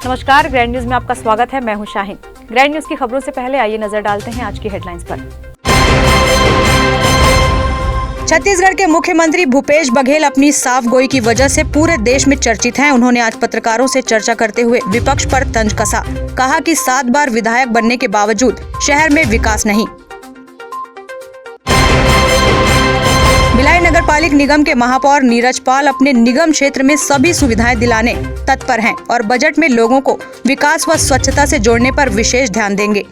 नमस्कार, grand news में आपका स्वागत है। मैं हूं शाहीन। ग्रैंड न्यूज की खबरों से पहले आइए नजर डालते हैं आज की हेडलाइंस पर। छत्तीसगढ़ के मुख्यमंत्री भूपेश बघेल अपनी साफ गोई की वजह से पूरे देश में चर्चित हैं। उन्होंने आज पत्रकारों से चर्चा करते हुए विपक्ष पर तंज कसा। कहा कि 7 बार विधायक बनने के बावजूद शहर में विकास नहीं। भिलाई नगर पालिक निगम के महापौर नीरज पाल अपने निगम क्षेत्र में सभी सुविधाएं दिलाने तत्पर हैं और बजट में लोगों को विकास व स्वच्छता से जोड़ने पर विशेष ध्यान देंगे।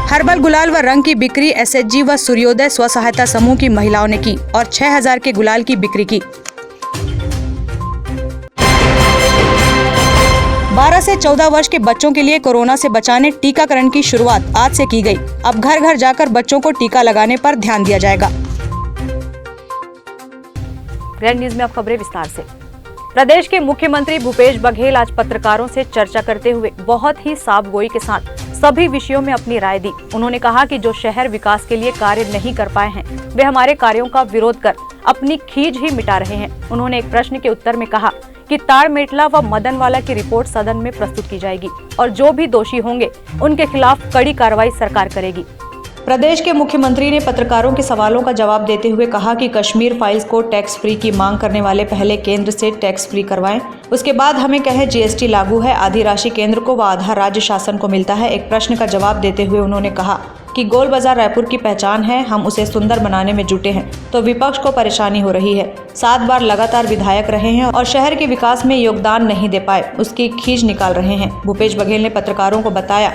हर्बल गुलाल व रंग की बिक्री एसएचजी व सूर्योदय स्व सहायता समूह की महिलाओं ने की और 6000 के गुलाल की बिक्री की। 12 से 14 वर्ष के बच्चों के लिए कोरोना से बचाने टीकाकरण की शुरुआत आज से की गई। अब घर घर जाकर बच्चों को टीका लगाने पर ध्यान दिया जाएगा। ग्रैंड न्यूज में अब खबरें विस्तार से। प्रदेश के मुख्यमंत्री भूपेश बघेल आज पत्रकारों से चर्चा करते हुए बहुत ही साफ गोई के साथ सभी विषयों में अपनी राय दी। उन्होंने कहा कि जो शहर विकास के लिए कार्य नहीं कर पाए हैं, वे हमारे कार्यों का विरोध कर अपनी खींच ही मिटा रहे हैं। उन्होंने एक प्रश्न के उत्तर में कहा कि ताड़मेटला व मदनवाला की रिपोर्ट सदन में प्रस्तुत की जाएगी और जो भी दोषी होंगे उनके खिलाफ कड़ी कार्रवाई सरकार करेगी। प्रदेश के मुख्यमंत्री ने पत्रकारों के सवालों का जवाब देते हुए कहा कि कश्मीर फाइल्स को टैक्स फ्री की मांग करने वाले पहले केंद्र से टैक्स फ्री करवाएं, उसके बाद हमें कहे जीएसटी लागू है, आधी राशि केंद्र को व आधा राज्य शासन को मिलता है। एक प्रश्न का जवाब देते हुए उन्होंने कहा कि गोल बाजार रायपुर की पहचान है, हम उसे सुंदर बनाने में जुटे हैं तो विपक्ष को परेशानी हो रही है। 7 बार लगातार विधायक रहे हैं और शहर के विकास में योगदान नहीं दे पाए, उसकी खींच निकाल रहे हैं। भूपेश बघेल ने पत्रकारों को बताया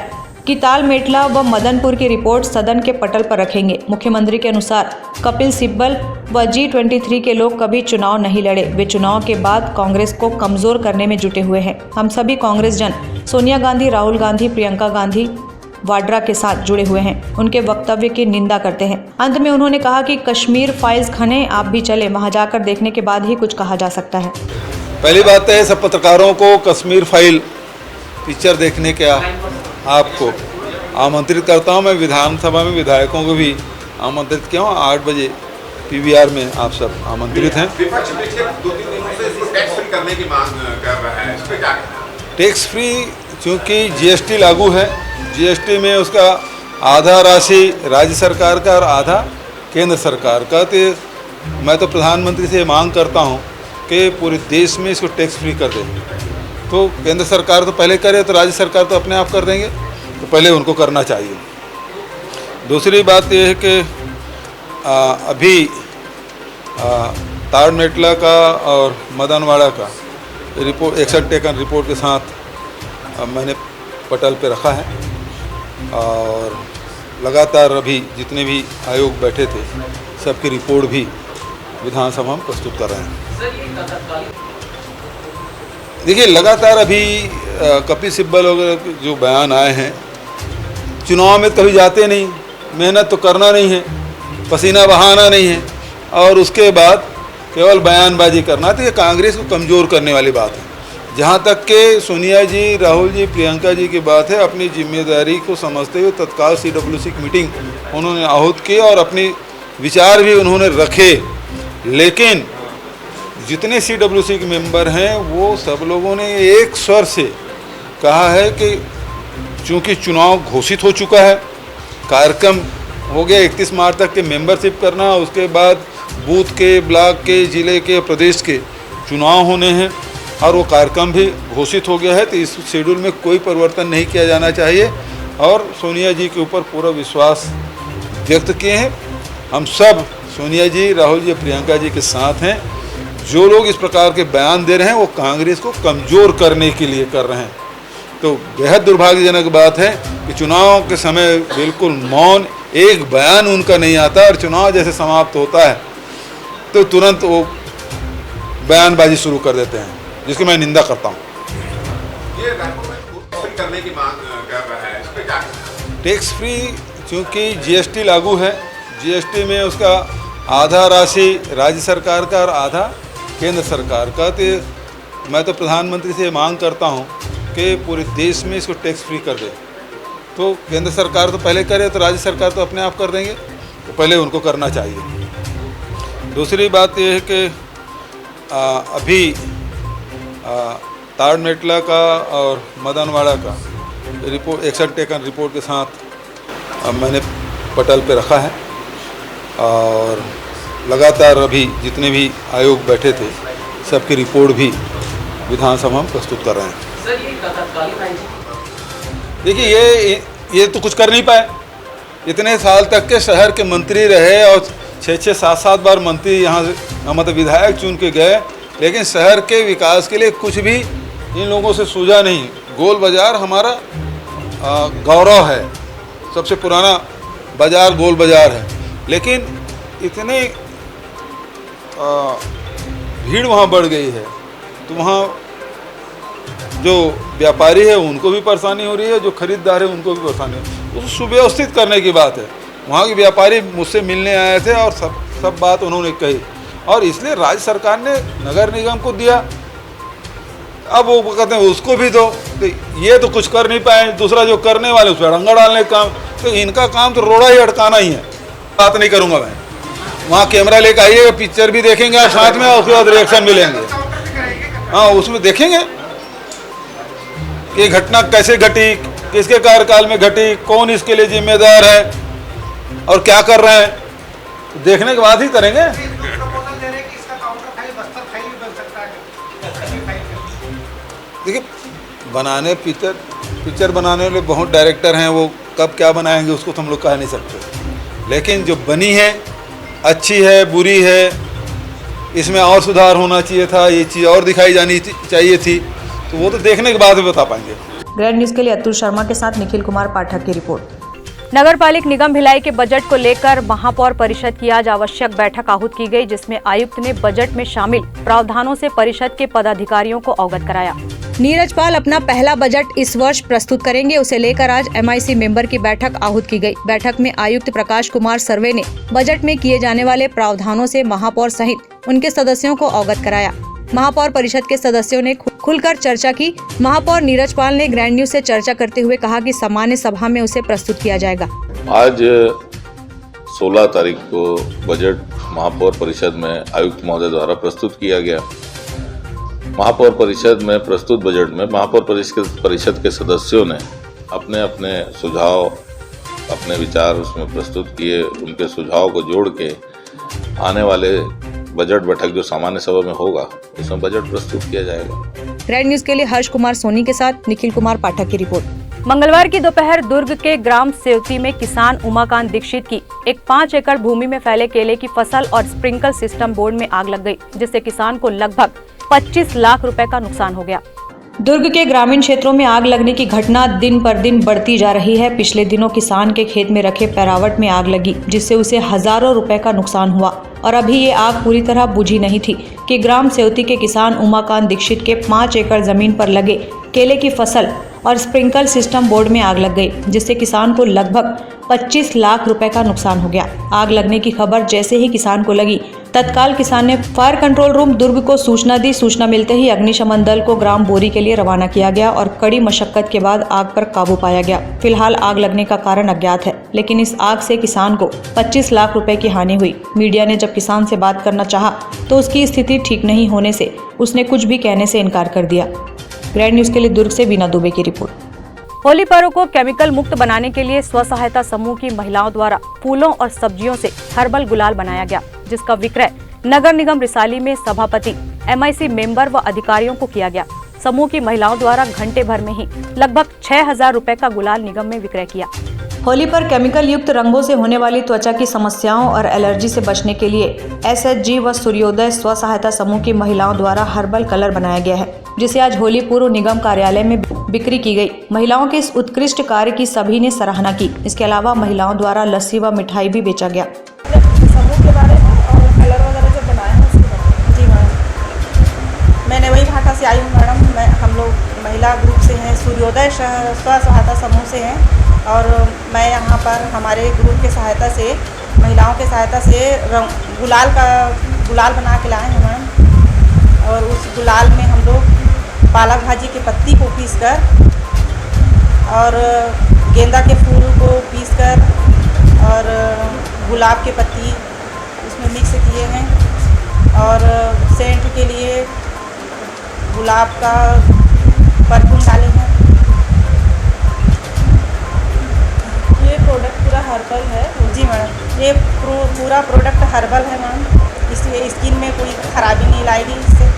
कि तालमेटला व मदनपुर की रिपोर्ट सदन के पटल पर रखेंगे। मुख्यमंत्री के अनुसार कपिल सिब्बल व G23 के लोग कभी चुनाव नहीं लड़े, वे चुनाव के बाद कांग्रेस को कमजोर करने में जुटे हुए हैं। हम सभी कांग्रेस जन सोनिया गांधी, राहुल गांधी, प्रियंका गांधी वाड्रा के साथ जुड़े हुए हैं, उनके वक्तव्य की निंदा करते हैं। अंत में उन्होंने कहा कि कश्मीर फाइल्स खने आप भी चले, वहां जाकर देखने के बाद ही कुछ कहा जा सकता है। पहली बात है सब पत्रकारों को कश्मीर फाइल पिक्चर देखने के आपको आमंत्रित करता हूं। मैं विधानसभा में विधायकों को भी आमंत्रित किया हूँ। 8 बजे पीवीआर में आप सब आमंत्रित हैं। विपक्ष पिछले 2-3 दिनों से इसको टैक्स फ्री करने की मांग कर रहा है, इस पे क्या? टैक्स फ्री चूँकि जीएसटी लागू है, जीएसटी में उसका आधा राशि राज्य सरकार का और आधा केंद्र सरकार का। तो मैं तो प्रधानमंत्री से मांग करता हूँ कि पूरे देश में इसको टैक्स फ्री कर दें। तो केंद्र सरकार तो पहले करे तो राज्य सरकार तो अपने आप कर देंगे, तो पहले उनको करना चाहिए। दूसरी बात यह है कि अभी ताड़मेटला का और मदनवाड़ा का रिपोर्ट एक्शन टेकन रिपोर्ट के साथ मैंने पटल पे रखा है और लगातार अभी जितने भी आयोग बैठे थे सबकी रिपोर्ट भी विधानसभा में प्रस्तुत कर रहे हैं। देखिए, लगातार अभी कपिल सिब्बल वगैरह जो बयान आए हैं, चुनाव में कभी जाते नहीं, मेहनत तो करना नहीं है, पसीना बहाना नहीं है और उसके बाद केवल बयानबाजी करना, तो ये कांग्रेस को कमज़ोर करने वाली बात है। जहाँ तक कि सोनिया जी, राहुल जी, प्रियंका जी की बात है, अपनी जिम्मेदारी को समझते हुए तत्काल CWC की मीटिंग उन्होंने आहूत की और अपने विचार भी उन्होंने रखे। लेकिन जितने CWC के मेंबर हैं वो सब लोगों ने एक स्वर से कहा है कि चूँकि चुनाव घोषित हो चुका है, कार्यक्रम हो गया 31 मार्च तक के मेंबरशिप करना, उसके बाद बूथ के, ब्लॉक के, ज़िले के, प्रदेश के चुनाव होने हैं और वो कार्यक्रम भी घोषित हो गया है। तो इस शेड्यूल में कोई परिवर्तन नहीं किया जाना चाहिए और सोनिया जी के ऊपर पूरा विश्वास व्यक्त किए हैं। हम सब सोनिया जी, राहुल जी, प्रियंका जी के साथ हैं। जो लोग इस प्रकार के बयान दे रहे हैं वो कांग्रेस को कमज़ोर करने के लिए कर रहे हैं। तो बेहद दुर्भाग्यजनक बात है कि चुनाव के समय बिल्कुल मौन, एक बयान उनका नहीं आता और चुनाव जैसे समाप्त होता है तो तुरंत वो बयानबाजी शुरू कर देते हैं, जिसकी मैं निंदा करता हूँ। ये टैक्स फ्री करने की मांग कर रहा है, इस पे क्या? टैक्स फ्री चूँकि जीएसटी लागू है, जीएसटी में उसका आधा राशि राज्य सरकार का और आधा केंद्र सरकार का। तो मैं तो प्रधानमंत्री से मांग करता हूँ कि पूरे देश में इसको टैक्स फ्री कर दे। तो केंद्र सरकार तो पहले करे तो राज्य सरकार तो अपने आप कर देंगे, तो पहले उनको करना चाहिए। दूसरी बात यह है कि अभी ताड़मेटला का और मदनवाड़ा का रिपोर्ट एक्शन टेकन रिपोर्ट के साथ मैंने पटल पे रखा है और लगातार अभी जितने भी आयोग बैठे थे सबकी रिपोर्ट भी विधानसभा में प्रस्तुत कर रहे हैं। सर ये तत्कालीन आईजी देखिए ये तो कुछ कर नहीं पाए। इतने साल तक के शहर के मंत्री रहे और 6-6, 7-7 बार मंत्री यहाँ से मतलब विधायक चुन के गए, लेकिन शहर के विकास के लिए कुछ भी इन लोगों से सूझा नहीं। गोल बाज़ार हमारा गौरव है, सबसे पुराना बाज़ार गोल बाज़ार है, लेकिन इतने भीड़ वहाँ बढ़ गई है तो वहाँ जो व्यापारी है उनको भी परेशानी हो रही है, जो खरीदार है उनको भी परेशानी हो रही है। उसको सुव्यवस्थित करने की बात है। वहाँ के व्यापारी मुझसे मिलने आए थे और सब बात उन्होंने कही और इसलिए राज्य सरकार ने नगर निगम को दिया। अब वो कहते हैं उसको भी दो, तो ये तो कुछ कर नहीं पाए। दूसरा जो करने वाले उस पर अड़ंगा डालने का काम, तो इनका काम तो रोड़ा ही अटकाना ही है। बात नहीं करूँगा मैं, वहाँ कैमरा लेकर आइएगा, पिक्चर भी देखेंगे आप साथ में और उसके बाद रिएक्शन भी लेंगे। हाँ, उसमें देखेंगे कि घटना कैसे घटी, किसके कार्यकाल में घटी, कौन इसके लिए जिम्मेदार है और क्या कर रहे हैं, देखने के बाद ही करेंगे। देखिए बनाने पिक्चर बनाने वाले बहुत डायरेक्टर हैं, वो कब क्या बनाएंगे उसको तो हम लोग कह नहीं सकते, लेकिन जो बनी है अच्छी है बुरी है, इसमें और सुधार होना चाहिए था, ये चीज़ और दिखाई जानी चाहिए थी, तो वो तो देखने के बाद ही बता पाएंगे। ग्रैंड न्यूज के लिए अतुल शर्मा के साथ निखिल कुमार पाठक की रिपोर्ट। नगर पालिक निगम भिलाई के बजट को लेकर महापौर परिषद की आज आवश्यक बैठक आहूत की गई, जिसमें आयुक्त ने बजट में शामिल प्रावधानों से परिषद के पदाधिकारियों को अवगत कराया। नीरज पाल अपना पहला बजट इस वर्ष प्रस्तुत करेंगे, उसे लेकर आज MIC मेंबर की बैठक आहूत की गई। बैठक में आयुक्त प्रकाश कुमार सर्वे ने बजट में किए जाने वाले प्रावधानों से महापौर सहित उनके सदस्यों को अवगत कराया। महापौर परिषद के सदस्यों ने खुलकर चर्चा की। महापौर नीरज पाल ने ग्रैंड न्यूज से चर्चा करते हुए कहा कि सामान्य सभा में उसे प्रस्तुत किया जाएगा। आज 16 तारीख को बजट महापौर परिषद में आयुक्त महोदय द्वारा प्रस्तुत किया गया। महापौर परिषद में प्रस्तुत बजट में महापौर परिषद के सदस्यों ने अपने अपने सुझाव, अपने विचार उसमें प्रस्तुत किए। उनके सुझाव को जोड़ के आने वाले बजट बैठक जो सामान्य सभा में होगा उसमें बजट प्रस्तुत किया जाएगा। ग्रैंड न्यूज के लिए हर्ष कुमार सोनी के साथ निखिल कुमार पाठक की रिपोर्ट। मंगलवार की दोपहर दुर्ग के ग्राम सेवती में किसान उमाकांत दीक्षित की एक 5 एकड़ भूमि में फैले केले की फसल और स्प्रिंकल सिस्टम बोर्ड में आग लग गई, जिससे किसान को लगभग 25 लाख रुपए का नुकसान हो गया। दुर्ग के ग्रामीण क्षेत्रों में आग लगने की घटना दिन पर दिन बढ़ती जा रही है। पिछले दिनों किसान के खेत में रखे पैरावट में आग लगी, जिससे उसे हजारों रुपए का नुकसान हुआ और अभी ये आग पूरी तरह बुझी नहीं थी कि ग्राम सेवती के किसान उमाकांत दीक्षित के 5 एकड़ जमीन पर लगे केले की फसल और स्प्रिंकल सिस्टम बोर्ड में आग लग गई, जिससे किसान को लगभग 25 लाख रुपए का नुकसान हो गया। आग लगने की खबर जैसे ही किसान को लगी, तत्काल किसान ने फायर कंट्रोल रूम दुर्ग को सूचना दी। सूचना मिलते ही अग्निशमन दल को ग्राम बोरी के लिए रवाना किया गया और कड़ी मशक्कत के बाद आग पर काबू पाया गया। फिलहाल आग लगने का कारण अज्ञात है, लेकिन इस आग से किसान को 25 लाख रुपए की हानि हुई। मीडिया ने जब किसान से बात करना चाहा तो उसकी स्थिति ठीक नहीं होने से उसने कुछ भी कहने से इनकार कर दिया। ग्रैंड न्यूज के लिए दुर्ग से बीना दुबे की रिपोर्ट। होली पर्व को केमिकल मुक्त बनाने के लिए स्व सहायता समूह की महिलाओं द्वारा फूलों और सब्जियों से हर्बल गुलाल बनाया गया, जिसका विक्रय नगर निगम रिसाली में सभापति, MIC मेंबर व अधिकारियों को किया गया। समूह की महिलाओं द्वारा घंटे भर में ही लगभग 6000 रुपए का गुलाल निगम में विक्रय किया। होली पर केमिकल युक्त रंगों से होने वाली त्वचा की समस्याओं और एलर्जी से बचने के लिए SHG व सूर्योदय स्व सहायता समूह की महिलाओं द्वारा हर्बल कलर बनाया गया है, जिसे आज होली पूर्व निगम कार्यालय में बिक्री की गई। महिलाओं के इस उत्कृष्ट कार्य की सभी ने सराहना की। इसके अलावा महिलाओं द्वारा लस्सी व मिठाई भी बेचा गया। समूह के बारे में और कलर वगैरह जो बनाए हैं उसके बारे में। जी मैम, मैंने वही घाटा से आई हूँ मैडम। हम लोग महिला ग्रुप से हैं, सूर्योदय स्व सहायता समूह से हैं और मैं यहाँ पर हमारे ग्रुप के सहायता से, महिलाओं के सहायता से गुलाल बना के लाए हैं मैम। और उस गुलाल में हम लोग पालक भाजी के पत्ती को पीसकर और गेंदा के फूल को पीसकर और गुलाब के पत्ती उसमें मिक्स किए हैं और सेंट के लिए गुलाब का परफ्यूम डाले हैं। ये प्रोडक्ट पूरा हर्बल है। जी मैडम, ये पूरा प्रोडक्ट हर्बल है मैम, इसलिए स्किन में कोई खराबी नहीं लाएगी इससे।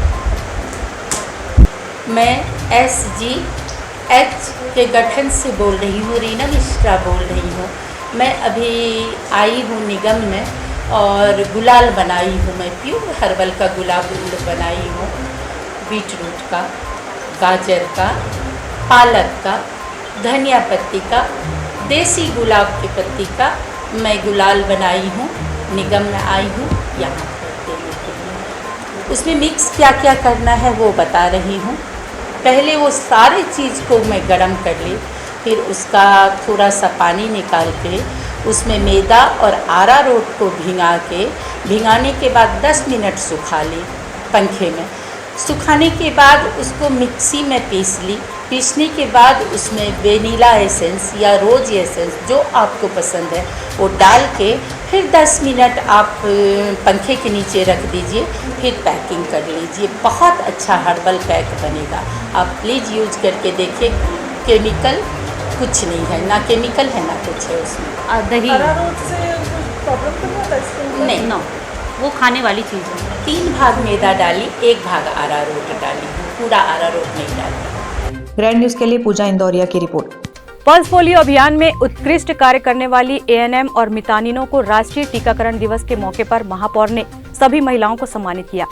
मैं SGH के गठन से बोल रही हूँ, रीना मिश्रा बोल रही हूँ। मैं अभी आई हूँ निगम में और गुलाल बनाई हूँ। मैं प्योर हर्बल का गुलाब बनाई हूँ, बीटरूट का, गाजर का, पालक का, धनिया पत्ती का, देसी गुलाब की पत्ती का मैं गुलाल बनाई हूँ। निगम में आई हूँ यहाँ पर देने के लिए। उसमें मिक्स क्या क्या करना है वो बता रही हूँ। पहले वो सारी चीज़ को मैं गरम कर ली, फिर उसका थोड़ा सा पानी निकाल के उसमें मैदा और अरारोट को भिगाने के बाद 10 मिनट सुखा ली पंखे में। सुखाने के बाद उसको मिक्सी में पीसने के बाद उसमें वेनिला एसेंस या रोज एसेंस जो आपको पसंद है वो डाल के फिर 10 मिनट आप पंखे के नीचे रख दीजिए, फिर पैकिंग कर लीजिए। बहुत अच्छा हर्बल पैक बनेगा। आप प्लीज़ यूज करके देखिए। केमिकल कुछ नहीं है, ना केमिकल है ना कुछ है उसमें। दही अरारोट से प्रॉब्लम तो नहीं होता इसके? नहीं, नो, वो खाने वाली चीज़ है। 3 भाग मैदा डाली, 1 भाग अरारोट डाली, पूरा अरारोट नहीं डाली। ग्रैंड न्यूज के लिए पूजा इंदौरिया की रिपोर्ट। पल्स पोलियो अभियान में उत्कृष्ट कार्य करने वाली ANM और मितानिनों को राष्ट्रीय टीकाकरण दिवस के मौके पर महापौर ने सभी महिलाओं को सम्मानित किया।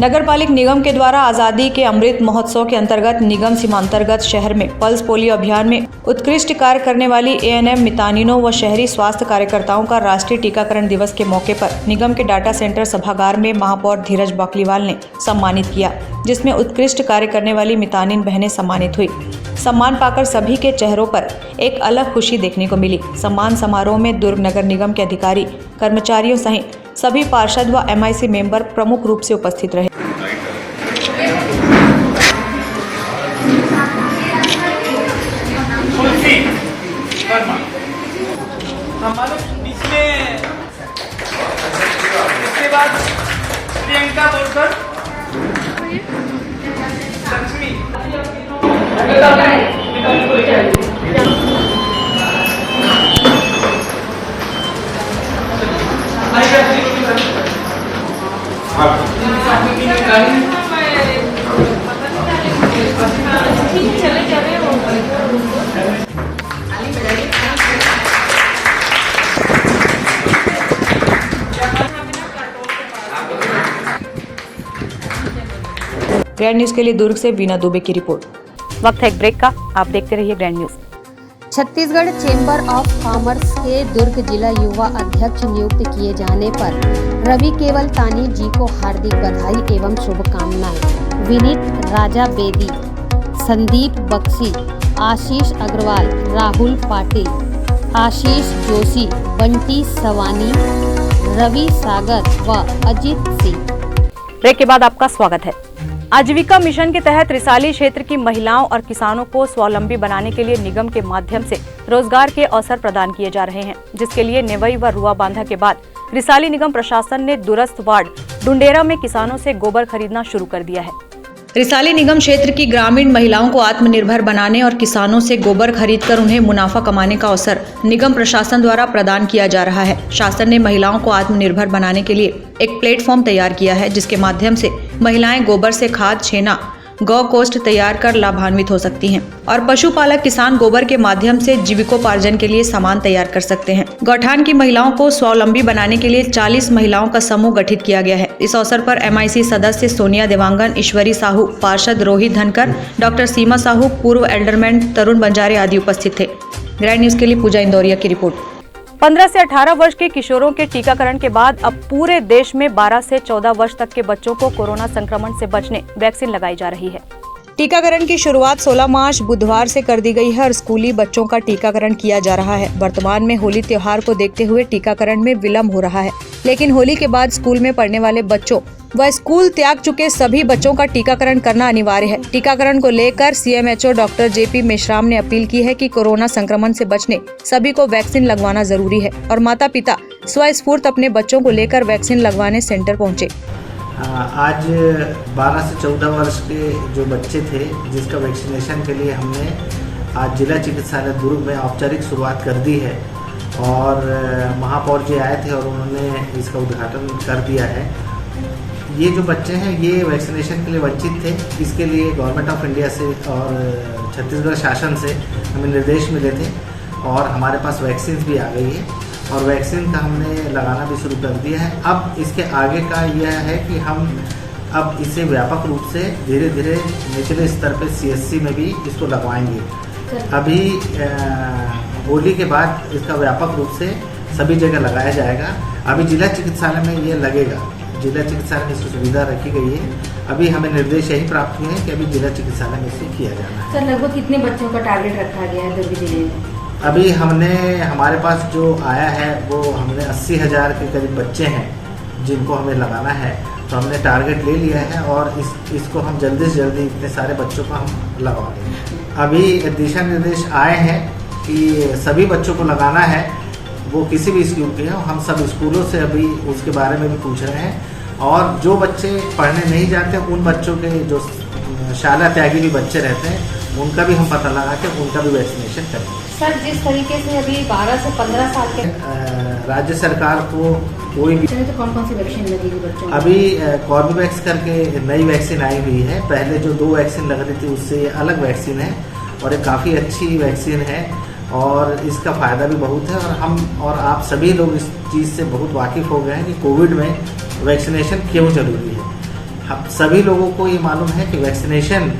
नगर पालिक निगम के द्वारा आजादी के अमृत महोत्सव के अंतर्गत निगम सीमांतर्गत शहर में पल्स पोलियो अभियान में उत्कृष्ट कार्य करने वाली ANM मितानिनों व शहरी स्वास्थ्य कार्यकर्ताओं का राष्ट्रीय टीकाकरण दिवस के मौके पर निगम के डाटा सेंटर सभागार में महापौर धीरज बाकलीवाल ने सम्मानित किया, जिसमें उत्कृष्ट कार्य करने वाली मितानिन बहनें सम्मानित हुई। सम्मान पाकर सभी के चेहरों पर एक अलग खुशी देखने को मिली। सम्मान समारोह में दुर्ग नगर निगम के अधिकारी, कर्मचारियों सहित सभी पार्षद व MIC मेंबर प्रमुख रूप से उपस्थित रहे। हमारे बीच में इसके बाद प्रियंका बोलकर लक्ष्मी ग्रैंड न्यूज के लिए दुर्ग से वीना दुबे की रिपोर्ट। वक्त है एक ब्रेक का, आप देखते रहिए grand news. Chhattisgarh chamber of commerce के दुर्ग जिला युवा अध्यक्ष नियुक्त किए जाने पर रवि केवल तानी जी को हार्दिक बधाई एवं शुभकामनाएं। विनीत राजा बेदी, संदीप बख्शी, आशीष अग्रवाल, राहुल पाटिल, आशीष जोशी, बंटी सवानी, रवि सागर व अजित सिंह। ब्रेक के बाद आपका स्वागत है। आजीविका मिशन के तहत रिसाली क्षेत्र की महिलाओं और किसानों को स्वावलंबी बनाने के लिए निगम के माध्यम से रोजगार के अवसर प्रदान किए जा रहे हैं, जिसके लिए नेवई व रुआ बांधा के बाद रिसाली निगम प्रशासन ने दूरस्थ वार्ड डुंडेरा में किसानों से गोबर खरीदना शुरू कर दिया है। रिसाली निगम क्षेत्र की ग्रामीण महिलाओं को आत्मनिर्भर बनाने और किसानों से गोबर खरीदकर उन्हें मुनाफा कमाने का अवसर निगम प्रशासन द्वारा प्रदान किया जा रहा है। शासन ने महिलाओं को आत्मनिर्भर बनाने के लिए एक प्लेटफॉर्म तैयार किया है, जिसके माध्यम से महिलाएं गोबर से खाद, छेना, गौ कोष्ठ तैयार कर लाभान्वित हो सकती हैं और पशुपालक किसान गोबर के माध्यम से जीविकोपार्जन के लिए सामान तैयार कर सकते हैं। गौठान की महिलाओं को स्वावलंबी बनाने के लिए 40 महिलाओं का समूह गठित किया गया है। इस अवसर पर MIC सदस्य सोनिया देवांगन, ईश्वरी साहू, पार्षद रोहित धनकर, डॉक्टर सीमा साहू, पूर्व एल्डरमैन तरुण बंजारे आदि उपस्थित थे। ग्रैंड न्यूज के लिए पूजा इंदौरिया की रिपोर्ट। 15 से 18 वर्ष के किशोरों के टीकाकरण के बाद अब पूरे देश में 12 से 14 वर्ष तक के बच्चों को कोरोना संक्रमण से बचने वैक्सीन लगाई जा रही है। टीकाकरण की शुरुआत 16 मार्च बुधवार से कर दी गई है और स्कूली बच्चों का टीकाकरण किया जा रहा है। वर्तमान में होली त्योहार को देखते हुए टीकाकरण में विलम्ब हो रहा है, लेकिन होली के बाद स्कूल में पढ़ने वाले बच्चों व स्कूल त्याग चुके सभी बच्चों का टीकाकरण करना अनिवार्य है। टीकाकरण को लेकर CMHO डॉक्टर JP मेश्राम ने अपील की है कि कोरोना संक्रमण से बचने सभी को वैक्सीन लगवाना जरूरी है और माता पिता स्वस्फूर्त अपने बच्चों को लेकर वैक्सीन लगवाने सेंटर पहुंचे। आज 12 से 14 वर्ष के जो बच्चे थे जिसका वैक्सीनेशन के लिए हमने आज जिला चिकित्सालय दुर्ग में औपचारिक शुरुआत कर दी है और महापौर जी आए थे और उन्होंने इसका उद्घाटन कर दिया है। ये जो बच्चे हैं ये वैक्सीनेशन के लिए वंचित थे, इसके लिए गवर्नमेंट ऑफ इंडिया से और छत्तीसगढ़ शासन से हमें निर्देश मिले थे और हमारे पास वैक्सीन भी आ गई है और वैक्सीन का हमने लगाना भी शुरू कर दिया है। अब इसके आगे का यह है कि हम अब इसे व्यापक रूप से धीरे धीरे निचले स्तर पे CSC में भी इसको लगवाएंगे। अभी होली के बाद इसका व्यापक रूप से सभी जगह लगाया जाएगा। अभी जिला चिकित्सालय में ये लगेगा, जिला चिकित्सालय में इसकी सुविधा रखी गई है। अभी हमें निर्देश यही प्राप्त हुए हैं कि अभी जिला चिकित्सालय में इसे किया जाना है। सर लगभग कितने बच्चों का टारगेट रखा गया है दुर्ग जिले में? अभी हमारे पास जो आया है वो हमने 80,000 के करीब बच्चे हैं जिनको हमें लगाना है, तो हमने टारगेट ले लिया है और इसको हम जल्दी से जल्दी इतने सारे बच्चों को हम लगवा देंगे। अभी दिशा निर्देश आए हैं कि सभी बच्चों को लगाना है, वो किसी भी स्कूल के हैं। हम सब स्कूलों से अभी उसके बारे में भी पूछ रहे हैं और जो बच्चे पढ़ने नहीं जाते उन बच्चों के जो शाला त्यागी भी बच्चे रहते हैं उनका भी हम पता लगा के उनका भी वैक्सीनेशन करेंगे। सर जिस तरीके से अभी 12 से 15 साल के राज्य सरकार को कोई भी तो कौन कौन सी वैक्सीन लगेगी बच्चों को? अभी कॉर्बेवैक्स करके नई वैक्सीन आई हुई है। पहले जो 2 वैक्सीन लग रही थी उससे अलग वैक्सीन है और ये काफ़ी अच्छी वैक्सीन है और इसका फ़ायदा भी बहुत है। और हम और आप सभी लोग इस चीज़ से बहुत वाकिफ़ हो गए हैं कि कोविड में वैक्सीनेशन क्यों ज़रूरी है। हम सभी लोगों को ये मालूम है कि वैक्सीनेशन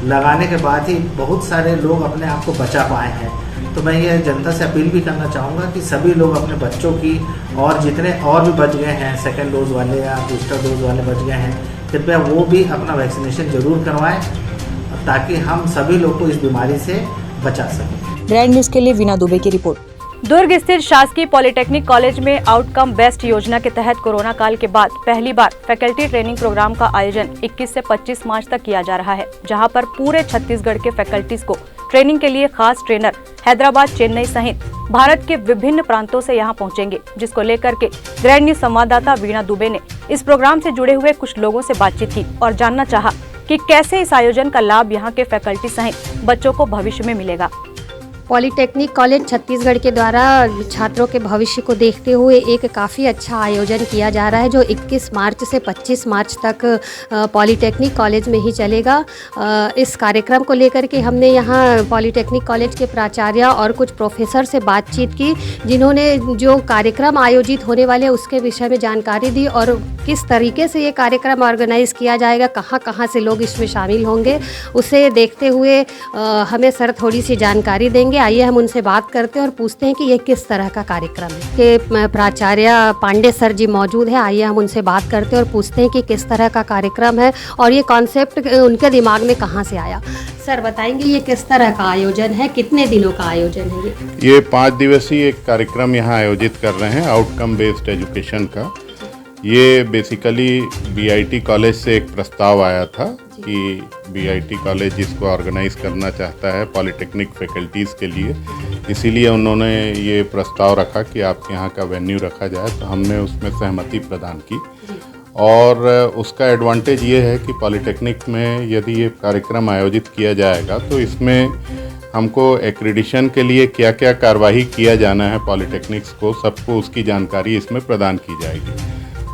लगाने के बाद ही बहुत सारे लोग अपने आप को बचा पाए हैं। तो मैं ये जनता से अपील भी करना चाहूँगा कि सभी लोग अपने बच्चों की और जितने और भी बच गए हैं सेकेंड डोज वाले या बूस्टर डोज वाले बच गए हैं, कृपया वो भी अपना वैक्सीनेशन ज़रूर करवाएं ताकि हम सभी लोग को इस बीमारी से बचा सकें। ग्रैंड न्यूज के लिए वीना दुबे की रिपोर्ट। दुर्ग स्थित शासकीय पॉलिटेक्निक कॉलेज में आउटकम बेस्ट योजना के तहत कोरोना काल के बाद पहली बार फैकल्टी ट्रेनिंग प्रोग्राम का आयोजन 21 से 25 मार्च तक किया जा रहा है, जहां पर पूरे छत्तीसगढ़ के फैकल्टीज को ट्रेनिंग के लिए खास ट्रेनर हैदराबाद, चेन्नई सहित भारत के विभिन्न प्रांतों से यहां पहुंचेंगे, जिसको लेकर के ग्रैंड न्यूज संवाददाता वीना दुबे ने इस प्रोग्राम से जुड़े हुए कुछ लोगों से बातचीत की और जानना चाहा कि कैसे इस आयोजन का लाभ यहाँ के फैकल्टी सहित बच्चों को भविष्य में मिलेगा। पॉलिटेक्निक कॉलेज छत्तीसगढ़ के द्वारा छात्रों के भविष्य को देखते हुए एक काफ़ी अच्छा आयोजन किया जा रहा है जो 21 मार्च से 25 मार्च तक पॉलिटेक्निक कॉलेज में ही चलेगा। इस कार्यक्रम को लेकर के हमने यहाँ पॉलिटेक्निक कॉलेज के प्राचार्य और कुछ प्रोफेसर से बातचीत की, जिन्होंने जो कार्यक्रम आयोजित होने वाले उसके विषय में जानकारी दी और किस तरीके से ये कार्यक्रम ऑर्गेनाइज किया जाएगा, कहाँ कहाँ से लोग इसमें शामिल होंगे, उसे देखते हुए हमें सर थोड़ी सी जानकारी देंगे। आइए हम उनसे बात करते हैं और पूछते हैं कि ये किस तरह का कार्यक्रम है। के प्राचार्य पांडे सर जी मौजूद हैं, आइए हम उनसे बात करते हैं और पूछते हैं कि किस तरह का कार्यक्रम है और ये कॉन्सेप्ट उनके दिमाग में कहाँ से आया। सर बताएंगे ये किस तरह का आयोजन है, कितने दिनों का आयोजन है? ये 5 दिवसीय एक कार्यक्रम यहाँ आयोजित कर रहे हैं आउटकम बेस्ड एजुकेशन का। ये बेसिकली BIT कॉलेज से एक प्रस्ताव आया था कि BIT कॉलेज इसको ऑर्गेनाइज करना चाहता है पॉलिटेक्निक फैकल्टीज़ के लिए, इसीलिए उन्होंने ये प्रस्ताव रखा कि आपके यहाँ का वेन्यू रखा जाए, तो हमने उसमें सहमति प्रदान की। और उसका एडवांटेज ये है कि पॉलिटेक्निक में यदि ये कार्यक्रम आयोजित किया जाएगा तो इसमें हमको एक्रेडिशन के लिए क्या क्या कार्यवाही किया जाना है पॉलिटेक्निक्स को, सबको उसकी जानकारी इसमें प्रदान की जाएगी।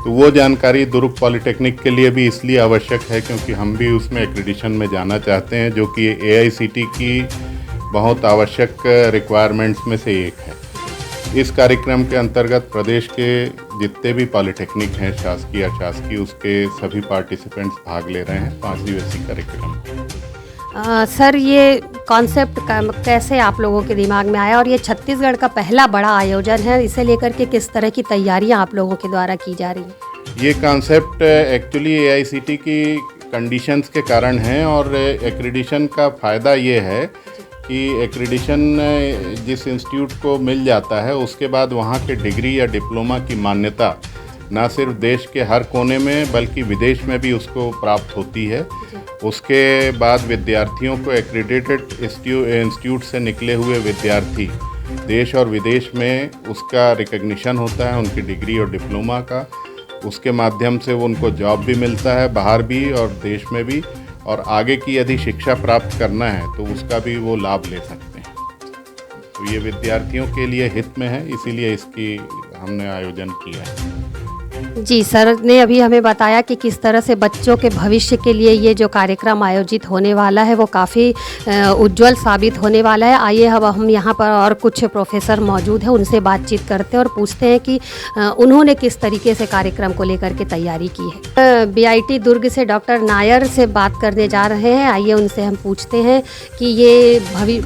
तो वो जानकारी दुर्ग पॉलिटेक्निक के लिए भी इसलिए आवश्यक है क्योंकि हम भी उसमें एक्रेडिशन में जाना चाहते हैं, जो कि AICT की बहुत आवश्यक रिक्वायरमेंट्स में से एक है। इस कार्यक्रम के अंतर्गत प्रदेश के जितने भी पॉलिटेक्निक हैं शासकीय अशासकीय, उसके सभी पार्टिसिपेंट्स भाग ले रहे हैं 5 दिवसीय कार्यक्रम। सर ये कॉन्सेप्ट कैसे आप लोगों के दिमाग में आया और ये छत्तीसगढ़ का पहला बड़ा आयोजन है, इसे लेकर के किस तरह की तैयारियां आप लोगों के द्वारा की जा रही हैं? ये कॉन्सेप्ट एक्चुअली AICT की कंडीशंस के कारण है और एक्रेडिशन का फ़ायदा ये है कि एक्रेडिशन जिस इंस्टीट्यूट को मिल जाता है उसके बाद वहाँ के डिग्री या डिप्लोमा की मान्यता ना सिर्फ देश के हर कोने में बल्कि विदेश में भी उसको प्राप्त होती है। उसके बाद विद्यार्थियों को एक्रेडिटेड इंस्टीट्यूट से निकले हुए विद्यार्थी देश और विदेश में उसका रिकग्निशन होता है उनकी डिग्री और डिप्लोमा का, उसके माध्यम से उनको जॉब भी मिलता है बाहर भी और देश में भी, और आगे की यदि शिक्षा प्राप्त करना है तो उसका भी वो लाभ ले सकते हैं। तो ये विद्यार्थियों के लिए हित में है, इसीलिए इसकी हमने आयोजन किया है। जी, सर ने अभी हमें बताया कि किस तरह से बच्चों के भविष्य के लिए ये जो कार्यक्रम आयोजित होने वाला है वो काफ़ी उज्जवल साबित होने वाला है। आइए अब हम यहाँ पर और कुछ प्रोफेसर मौजूद हैं, उनसे बातचीत करते हैं और पूछते हैं कि उन्होंने किस तरीके से कार्यक्रम को लेकर के तैयारी की है। बीआईटी दुर्ग से डॉक्टर नायर से बात करने जा रहे हैं। आइए उनसे हम पूछते हैं कि ये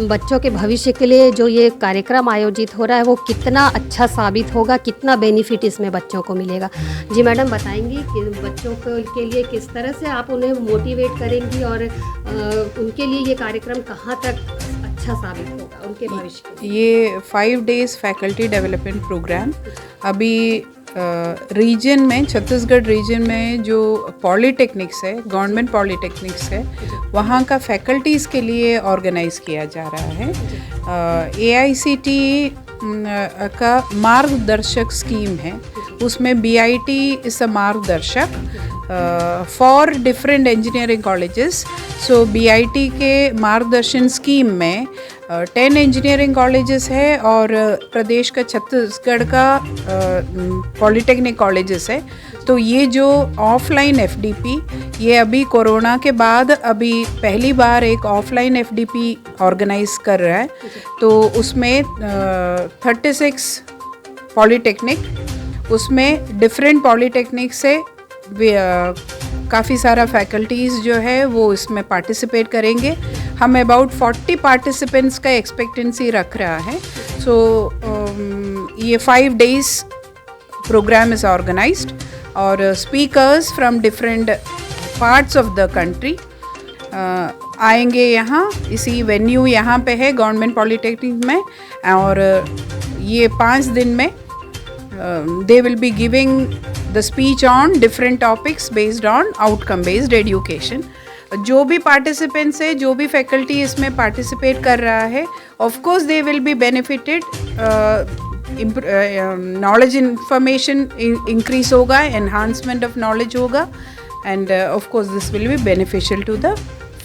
बच्चों के भविष्य के लिए जो ये कार्यक्रम आयोजित हो रहा है वो कितना अच्छा साबित होगा, कितना बेनिफिट इसमें बच्चों को मिलेगा। जी मैडम, बताएंगी कि बच्चों के लिए किस तरह से आप उन्हें मोटिवेट करेंगी और उनके लिए ये कार्यक्रम कहाँ तक अच्छा साबित होगा उनके भविष्य के? ये 5 days फैकल्टी डेवलपमेंट प्रोग्राम अभी रीजन में, छत्तीसगढ़ रीजन में जो पॉलीटेक्निक्स है, गवर्नमेंट पॉलीटेक्निक्स है, वहाँ का फैकल्टीज़ के लिए ऑर्गेनाइज किया जा रहा है। AICTE का मार्गदर्शक स्कीम है, उसमें BIT इस मार्गदर्शक for different engineering colleges. So BIT के मार्गदर्शन स्कीम में 10 इंजीनियरिंग कॉलेजेस है और प्रदेश का छत्तीसगढ़ का पॉलीटेक्निक कॉलेजेस है। तो ये जो ऑफलाइन FDP, ये अभी कोरोना के बाद अभी पहली बार एक ऑफलाइन FDP ऑर्गेनाइज कर रहा है। तो उसमें 36 पॉलीटेक्निक, उसमें डिफरेंट पॉलीटेक्निक से काफ़ी सारा फैकल्टीज़ जो है वो इसमें पार्टिसिपेट करेंगे। हम अबाउट 40 पार्टिसिपेंट्स का एक्सपेक्टेंसी रख रहा है। सो ये 5 days प्रोग्राम इज़ ऑर्गेनाइज्ड और speakers from different parts of the country आएंगे यहाँ, इसी वेन्यू यहाँ पे है गवर्नमेंट पॉलीटेक्निक में। और ये 5 दिन में they will be giving the speech on different topics based on outcome based education. जो भी पार्टिसिपेंट्स है, जो भी फैकल्टी इसमें पार्टिसिपेट कर रहा है, of course they will be benefited, knowledge information increase होगा, एनहांसमेंट ऑफ नॉलेज होगा, and of course this will be beneficial to the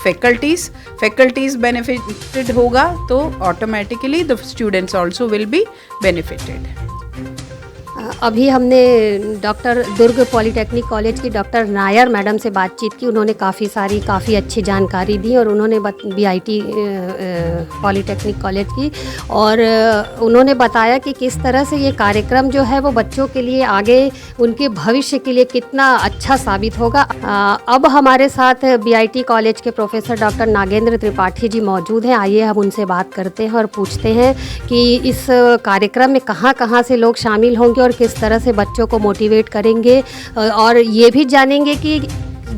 faculties benefited होगा तो automatically the students also will be benefited. अभी हमने doctor Durg polytechnic college की doctor Nair madam से बातचीत की। उन्होंने काफ़ी अच्छी जानकारी दी और उन्होंने BIT पॉलीटेक्निक कॉलेज की, और उन्होंने बताया कि किस तरह से ये कार्यक्रम जो है वो बच्चों के लिए आगे उनके भविष्य के लिए कितना अच्छा साबित होगा। अब हमारे साथ BIT कॉलेज के प्रोफेसर डॉक्टर नागेंद्र त्रिपाठी जी मौजूद हैं। आइए हम उनसे बात करते हैं और पूछते हैं कि इस कार्यक्रम में कहाँ से लोग शामिल होंगे और किस तरह से बच्चों को मोटिवेट करेंगे, और ये भी जानेंगे कि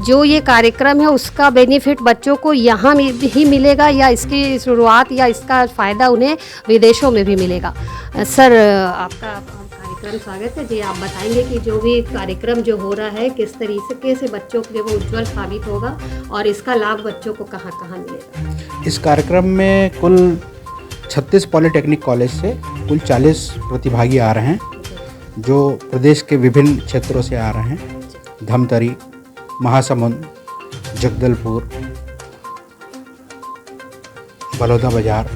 जो ये कार्यक्रम है उसका बेनिफिट बच्चों को यहाँ ही मिलेगा या इसकी शुरुआत या इसका फ़ायदा उन्हें विदेशों में भी मिलेगा। सर, आपका कार्यक्रम स्वागत है जी। आप बताएंगे कि जो भी कार्यक्रम जो हो रहा है किस तरीके से बच्चों के लिए वो उज्ज्वल साबित होगा और इसका लाभ बच्चों को कहाँ मिलेगा। इस कार्यक्रम में कुल 36 पॉलीटेक्निक कॉलेज से कुल 40 प्रतिभागी आ रहे हैं, जो प्रदेश के विभिन्न क्षेत्रों से आ रहे हैं। धमतरी, महासमुंद, जगदलपुर, बलौदा बाजार,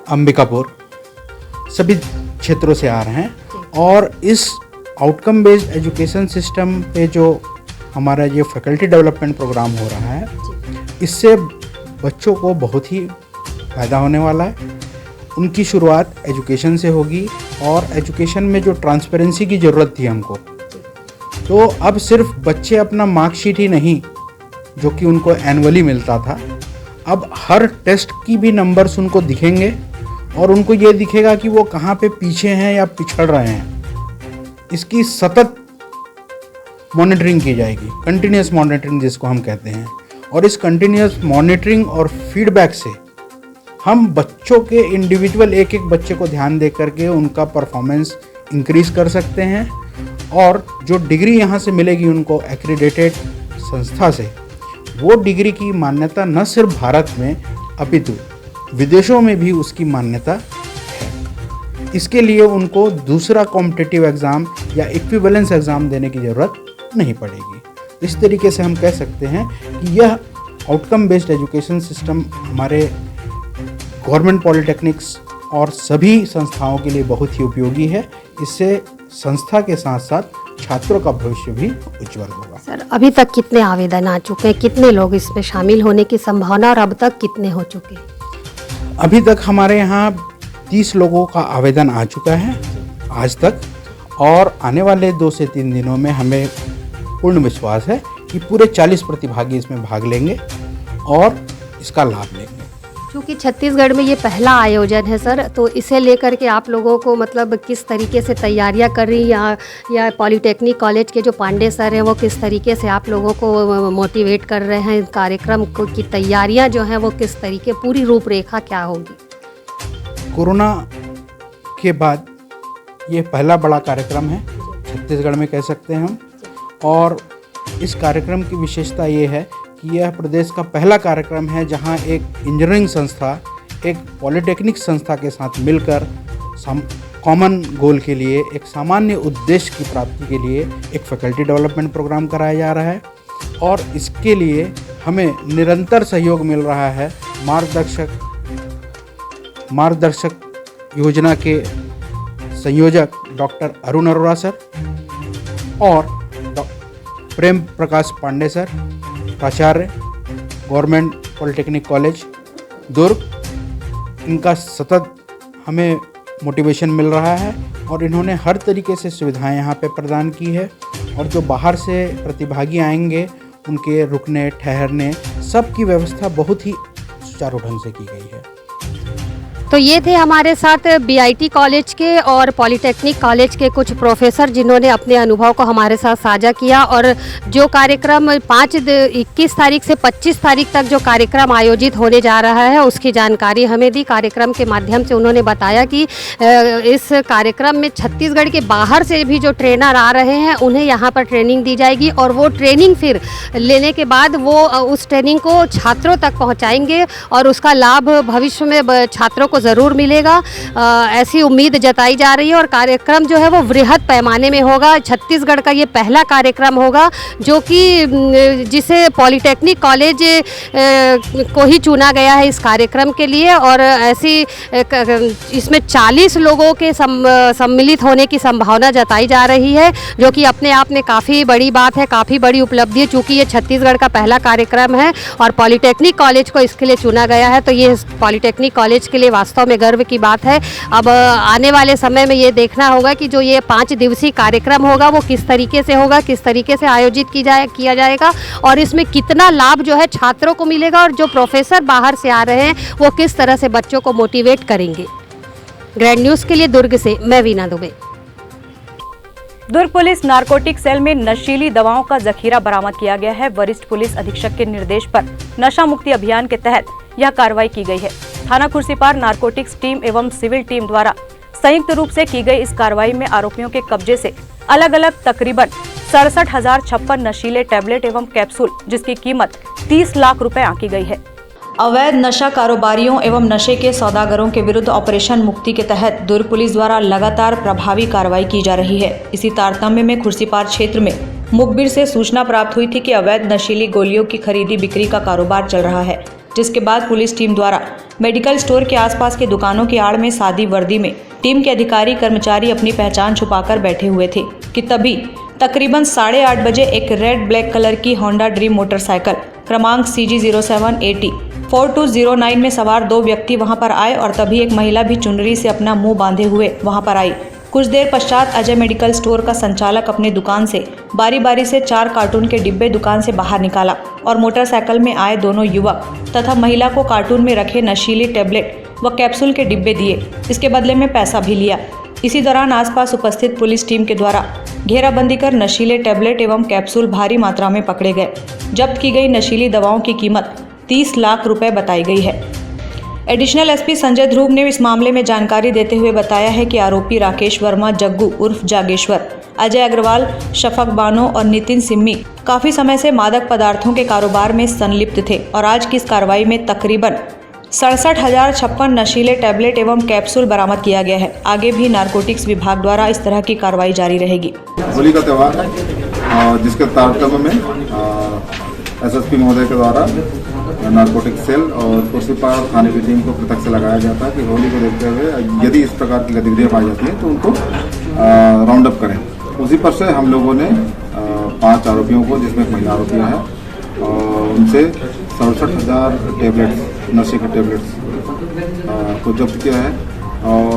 अंबिकापुर, सभी क्षेत्रों से आ रहे हैं। और इस आउटकम बेस्ड एजुकेशन सिस्टम पे जो हमारा ये फैकल्टी डेवलपमेंट प्रोग्राम हो रहा है, इससे बच्चों को बहुत ही फ़ायदा होने वाला है। उनकी शुरुआत एजुकेशन से होगी, और एजुकेशन में जो ट्रांसपेरेंसी की ज़रूरत थी हमको, तो अब सिर्फ बच्चे अपना मार्कशीट ही नहीं जो कि उनको एनुअली मिलता था, अब हर टेस्ट की भी नंबर्स उनको दिखेंगे और उनको ये दिखेगा कि वो कहाँ पे पीछे हैं या पिछड़ रहे हैं। इसकी सतत मॉनिटरिंग की जाएगी, कंटिन्यूस मॉनिटरिंग जिसको हम कहते हैं। और इस कंटिन्यूस मॉनिटरिंग और फीडबैक से हम बच्चों के इंडिविजुअल एक बच्चे को ध्यान दे करके उनका परफॉर्मेंस इंक्रीज़ कर सकते हैं। और जो डिग्री यहाँ से मिलेगी उनको एक्रीडेटेड संस्था से, वो डिग्री की मान्यता न सिर्फ भारत में अपितु विदेशों में भी उसकी मान्यता है। इसके लिए उनको दूसरा कॉम्पिटिटिव एग्ज़ाम या इक्विवेलेंस एग्ज़ाम देने की ज़रूरत नहीं पड़ेगी। इस तरीके से हम कह सकते हैं कि यह आउटकम बेस्ड एजुकेशन सिस्टम हमारे गवर्नमेंट पॉलिटेक्निक्स और सभी संस्थाओं के लिए बहुत ही उपयोगी है। इससे संस्था के साथ साथ छात्रों का भविष्य भी उज्जवल होगा। सर, अभी तक कितने आवेदन आ चुके हैं, कितने लोग इसमें शामिल होने की संभावना और अब तक कितने हो चुके हैं? अभी तक हमारे यहाँ 30 लोगों का आवेदन आ चुका है आज तक, और आने वाले 2 से 3 दिनों में हमें पूर्ण विश्वास है कि पूरे 40 प्रतिभागी इसमें भाग लेंगे और इसका लाभ लेंगे। क्योंकि छत्तीसगढ़ में ये पहला आयोजन है सर, तो इसे लेकर के आप लोगों को मतलब किस तरीके से तैयारियां कर रही हैं, या पॉलिटेक्निक कॉलेज के जो पांडे सर हैं वो किस तरीके से आप लोगों को मोटिवेट कर रहे हैं, कार्यक्रम को की तैयारियां जो हैं वो किस तरीके, पूरी रूपरेखा क्या होगी? कोरोना के बाद ये पहला बड़ा कार्यक्रम है छत्तीसगढ़ में कह सकते हैं हम, और इस कार्यक्रम की विशेषता ये है कि यह प्रदेश का पहला कार्यक्रम है जहां एक इंजीनियरिंग संस्था एक पॉलिटेक्निक संस्था के साथ मिलकर कॉमन गोल के लिए, एक सामान्य उद्देश्य की प्राप्ति के लिए एक फैकल्टी डेवलपमेंट प्रोग्राम कराया जा रहा है। और इसके लिए हमें निरंतर सहयोग मिल रहा है मार्गदर्शक योजना के संयोजक डॉक्टर अरुण अरोड़ा सर और प्रेम प्रकाश पांडे सर, प्राचार्य गवर्नमेंट पॉलिटेक्निक कॉलेज दुर्ग। इनका सतत हमें मोटिवेशन मिल रहा है और इन्होंने हर तरीके से सुविधाएं यहाँ पे प्रदान की है, और जो बाहर से प्रतिभागी आएंगे उनके रुकने ठहरने सब की व्यवस्था बहुत ही सुचारू ढंग से की गई है। तो ये थे हमारे साथ बीआईटी कॉलेज के और पॉलिटेक्निक कॉलेज के कुछ प्रोफेसर जिन्होंने अपने अनुभव को हमारे साथ साझा किया, और जो कार्यक्रम 21 तारीख से 25 तारीख तक जो कार्यक्रम आयोजित होने जा रहा है उसकी जानकारी हमें दी। कार्यक्रम के माध्यम से उन्होंने बताया कि इस कार्यक्रम में छत्तीसगढ़ के बाहर से भी जो ट्रेनर आ रहे हैं उन्हें यहाँ पर ट्रेनिंग दी जाएगी, और वो ट्रेनिंग फिर लेने के बाद वो उस ट्रेनिंग को छात्रों तक पहुँचाएंगे और उसका लाभ भविष्य में छात्रों को ज़रूर मिलेगा, ऐसी उम्मीद जताई जा रही है। और कार्यक्रम जो है वो वृहद पैमाने में होगा। छत्तीसगढ़ का ये पहला कार्यक्रम होगा जो कि जिसे पॉलिटेक्निक कॉलेज को ही चुना गया है इस कार्यक्रम के लिए, और ऐसी इसमें 40 लोगों के सम्मिलित होने की संभावना जताई जा रही है, जो कि अपने आप में काफ़ी बड़ी बात है, काफ़ी बड़ी उपलब्धि है। चूँकि ये छत्तीसगढ़ का पहला कार्यक्रम है और पॉलिटेक्निक कॉलेज को इसके लिए चुना गया है, तो ये पॉलिटेक्निक कॉलेज के लिए वास्तव में गर्व की बात है। अब आने वाले समय में ये देखना होगा कि जो ये 5 दिवसीय कार्यक्रम होगा वो किस तरीके से होगा, किस तरीके से आयोजित किया जाएगा, और इसमें कितना लाभ जो है छात्रों को मिलेगा, और जो प्रोफेसर बाहर से आ रहे हैं वो किस तरह से बच्चों को मोटिवेट करेंगे। ग्रैंड न्यूज़ के लिए दुर्ग से मैं वीना दुबे। दुर्ग पुलिस नारकोटिक सेल में नशीली दवाओं का जखीरा बरामद किया गया है। वरिष्ठ पुलिस अधीक्षक के निर्देश पर नशा मुक्ति अभियान के तहत यह कार्रवाई की गई है। थाना खुर्सीपार नारकोटिक्स टीम एवं सिविल टीम द्वारा संयुक्त रूप से की गई इस कार्रवाई में आरोपियों के कब्जे से अलग अलग तकरीबन 67,056 नशीले टैबलेट एवं कैप्सूल, जिसकी कीमत 30 लाख रुपए आंकी गई है। अवैध नशा कारोबारियों एवं नशे के सौदागरों के विरुद्ध ऑपरेशन मुक्ति के तहत दुर्ग पुलिस द्वारा लगातार प्रभावी कार्रवाई की जा रही है। इसी तारतम्य में खुर्सीपार क्षेत्र में मुखबिर से सूचना प्राप्त हुई थी कि अवैध नशीली गोलियों की खरीदी बिक्री का कारोबार चल रहा है, जिसके बाद पुलिस टीम द्वारा मेडिकल स्टोर के आसपास की दुकानों की आड़ में सादी वर्दी में टीम के अधिकारी कर्मचारी अपनी पहचान छुपाकर बैठे हुए थे कि तभी तकरीबन 8:30 बजे एक रेड ब्लैक कलर की होंडा ड्रीम मोटरसाइकिल क्रमांक CG0780 4209 में सवार 2 व्यक्ति वहां पर आए, और तभी एक महिला भी चुनरी से अपना मुंह बांधे हुए वहां पर आई। कुछ देर पश्चात अजय मेडिकल स्टोर का संचालक अपनी दुकान से बारी बारी से 4 कार्टून के डिब्बे दुकान से बाहर निकाला और मोटरसाइकिल में आए दोनों युवक तथा महिला को कार्टून में रखे नशीली टैबलेट व कैप्सूल के डिब्बे दिए। इसके बदले में पैसा भी लिया। इसी दौरान आसपास उपस्थित पुलिस टीम के द्वारा घेराबंदी कर नशीले टैबलेट एवं कैप्सूल भारी मात्रा में पकड़े गए। जब्त की गई नशीली दवाओं की कीमत 30 लाख रुपए बताई गई है। एडिशनल एसपी संजय ध्रुव ने इस मामले में जानकारी देते हुए बताया है कि आरोपी राकेश वर्मा जग्गू उर्फ जागेश्वर, अजय अग्रवाल, शफक बानो और नितिन सिम्मी काफी समय से मादक पदार्थों के कारोबार में संलिप्त थे, और आज की इस कार्रवाई में तकरीबन 67,056 नशीले टैबलेट एवं कैप्सूल बरामद किया गया है। आगे भी नारकोटिक्स विभाग द्वारा इस तरह की कार्रवाई जारी रहेगी। होली का त्यौहार जिसके तारतम्य में एसएसपी महोदय के द्वारा नारकोटिक सेल और खुर्शीपार थाने की टीम को पृथक से लगाया जाता है कि होली को देखते हुए यदि इस प्रकार की गतिविधियां पाई जाती हैं तो उनको राउंड अप करें। उसी पर से हम लोगों ने 5 आरोपियों को, जिसमें एक महिला आरोपियां हैं, और उनसे 67,000 टैबलेट्स, नशे के टैबलेट्स को जब्त किया है। और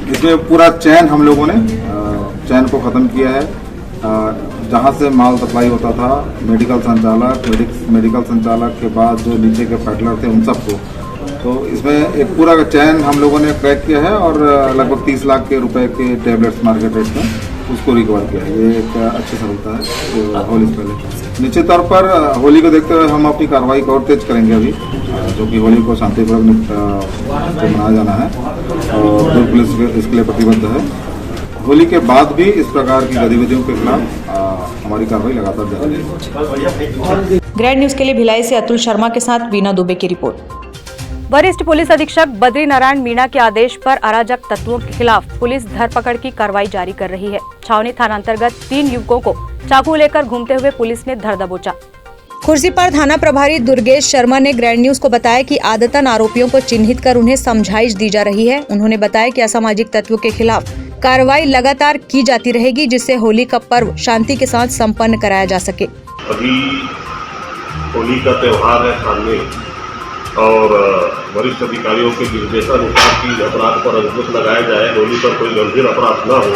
इसमें पूरा चैन हम लोगों ने चैन को ख़त्म किया है। जहाँ से माल सप्लाई होता था, मेडिकल संचालक के बाद जो नीचे के पैडलर थे उन सबको, तो इसमें एक पूरा चैन हम लोगों ने क्रैक किया है और लगभग 30 लाख के रुपए के टैबलेट्स मार्केट रेट में उसको रिकवर किया है। ये एक अच्छी सफलता है होली से पहले। निश्चित तौर पर होली को देखते हुए हम अपनी कार्रवाई को और तेज करेंगे अभी, जो कि होली को शांतिपूर्वक मनाया जाना है और दुर्ग पुलिस इसके लिए प्रतिबद्ध है। होली के बाद भी इस प्रकार की गतिविधियों के खिलाफ हमारी कार्रवाई लगातार जारी है। ग्रैंड न्यूज के लिए भिलाई से अतुल शर्मा के साथ वीना दुबे की रिपोर्ट। वरिष्ठ पुलिस अधीक्षक बद्री नारायण मीणा के आदेश पर अराजक तत्वों के खिलाफ पुलिस धरपकड़ की कार्रवाई जारी कर रही है। छावनी थाना अंतर्गत 3 युवकों को चाकू लेकर घूमते हुए पुलिस ने धर दबोचा। खुर्सीपार थाना प्रभारी दुर्गेश शर्मा ने ग्रैंड न्यूज को बताया कि आदतन आरोपियों को चिन्हित कर उन्हें समझाइश दी जा रही है। उन्होंने बताया कि असामाजिक तत्वों के खिलाफ कार्रवाई लगातार की जाती रहेगी, जिससे होली का पर्व शांति के साथ संपन्न कराया जा सके। अभी होली का त्यौहार है सामने और वरिष्ठ अधिकारियों के निर्देशानुसार की अपराध पर अंकुश लगाया जाए, होली पर कोई गंभीर अपराध न हो,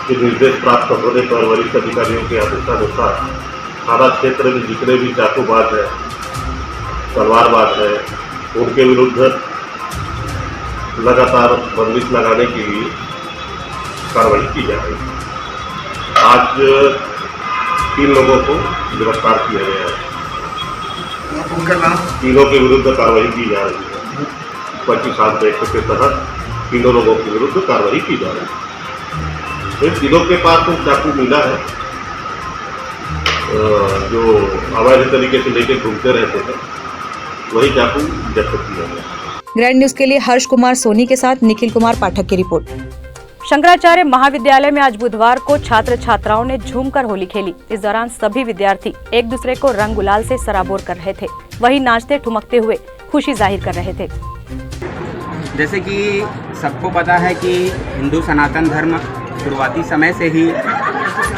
कि निर्देश प्राप्त होने पर वरिष्ठ अधिकारियों के आदेशानुसार थाना क्षेत्र में जितने भी चाकूबाज है, तलवारबाज है, उनके विरुद्ध लगातार बंदिश लगाने के लिए कार्रवाई की जा रही है। आज 3 लोगों को गिरफ्तार किया गया है। उनका नाम? तीनों के विरुद्ध कार्रवाई की जा रही है। 25 एक्ट के तहत तीनों लोगों के विरुद्ध कार्रवाई की जा रही है। तो तीनों के पास तो चाकू मिला है, जो अवैध तरीके से लेके घूमते रहते थे, वही चाकू जब्त किया गया। ग्रैंड न्यूज के लिए हर्ष कुमार सोनी के साथ निखिल कुमार पाठक की रिपोर्ट। शंकराचार्य महाविद्यालय में आज बुधवार को छात्र छात्राओं ने झूमकर होली खेली। इस दौरान सभी विद्यार्थी एक दूसरे को रंग गुलाल से सराबोर कर रहे थे, वहीं नाचते ठुमकते हुए खुशी जाहिर कर रहे थे। जैसे कि सबको पता है कि हिंदू सनातन धर्म शुरुआती समय से ही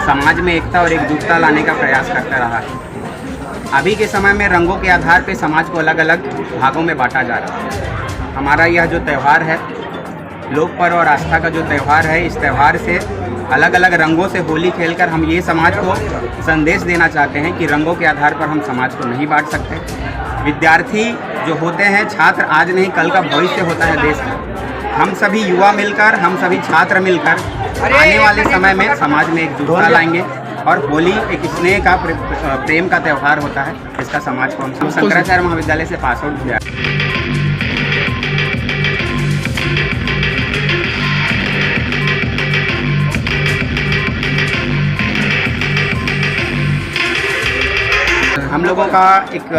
समाज में एकता और एकजुटता लाने का प्रयास करता रहा है। अभी के समय में रंगों के आधार पर समाज को अलग अलग भागों में बांटा जा रहा है। हमारा यह जो त्यौहार है, लोक पर्व और आस्था का जो त्यौहार है, इस त्यौहार से अलग अलग रंगों से होली खेलकर हम ये समाज को संदेश देना चाहते हैं कि रंगों के आधार पर हम समाज को नहीं बांट सकते। विद्यार्थी जो होते हैं, छात्र आज नहीं कल का भविष्य होता है देश का। हम सभी युवा मिलकर, हम सभी छात्र मिलकर आने वाले समय में समाज में एकजुटता लाएंगे और होली एक स्नेह का, प्रेम का त्यौहार होता है, इसका समाज को हम शंकराचार्य महाविद्यालय से पास आउट हुआ। हम लोगों का एक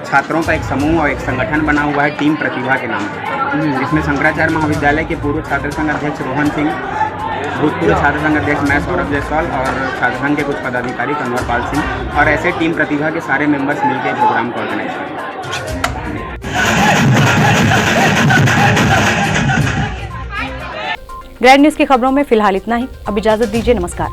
छात्रों का एक समूह और एक संगठन बना हुआ है टीम प्रतिभा के नाम से, जिसमें शंकराचार्य महाविद्यालय के पूर्व छात्र संघ अध्यक्ष रोहन सिंह, भूतपूर्व छात्र संघ अध्यक्ष मैं सौरभ जायसवाल और छात्र संघ के कुछ पदाधिकारी कन्वर पाल सिंह और ऐसे टीम प्रतिभा के सारे मेंबर्स मिलकर प्रोग्राम को ऑर्गेनाइज किया। ग्रैंड न्यूज की खबरों में फिलहाल इतना ही। अब इजाजत दीजिए, नमस्कार।